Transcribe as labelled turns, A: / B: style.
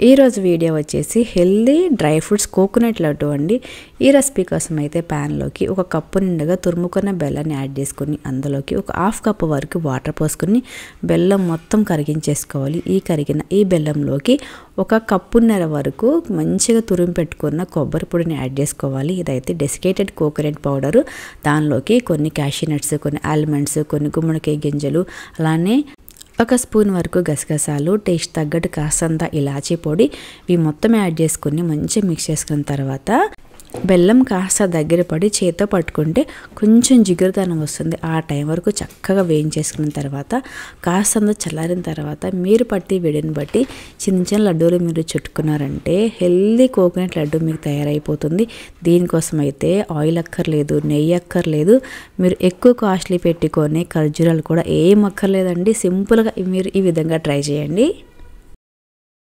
A: ఈ రోజు వీడియో వచ్చేసి healthy dry fruits coconut laddu అండి. ఈ రెసిపీ కోసం అయితే పాన్ లోకి ఒక కప్పు నిండుగా తురుముకున్న బెల్లాన్ని యాడ్ చేసుకొని అందులోకి ఒక హాఫ్ కప్ వరకు వాటర్ పోసుకొని బెల్లం మొత్తం కరిగించేసుకోవాలి. ఈ కరిగిన ఈ బెల్లంలోకి ఒక కప్పున్నర వరకు మంచిగా తురుము పెట్టుకున్న కొబ్బరి పొడిని యాడ్ చేసుకోవాలి. ఇదైతే డెసికేటెడ్ కోకోనట్ పౌడర్. దానిలోకి కొన్ని క్యాషూ నట్స్, కొన్ని ఆల్మండ్స్, కొన్ని గుమ్మడికాయ గింజలు, అలానే ఒక స్పూన్ వరకు గసగసాలు, టేస్ట్ తగ్గట్టు కాస్తంత ఇలాచీ పొడి ఇవి మొత్తం యాడ్ చేసుకుని మంచిగా మిక్స్ చేసుకున్న తర్వాత బెల్లం కాస్త దగ్గర పడి చేత్తో పట్టుకుంటే కొంచెం జిగురుదనం వస్తుంది. ఆ టైం వరకు చక్కగా వేయించేసుకున్న తర్వాత కాస్తంత చల్లారిన తర్వాత మీరు పట్టి వేడిని బట్టి చిన్న చిన్న లడ్డూలు మీరు చుట్టుకున్నారంటే హెల్దీ కోకోనట్ లడ్డు మీకు తయారైపోతుంది. దీనికోసం అయితే ఆయిల్ అక్కర్లేదు, నెయ్యి అక్కర్లేదు, మీరు ఎక్కువ కాస్ట్లీ పెట్టుకొని ఖర్జూరాలు కూడా ఏం అక్కర్లేదండి. సింపుల్గా మీరు ఈ విధంగా ట్రై చేయండి.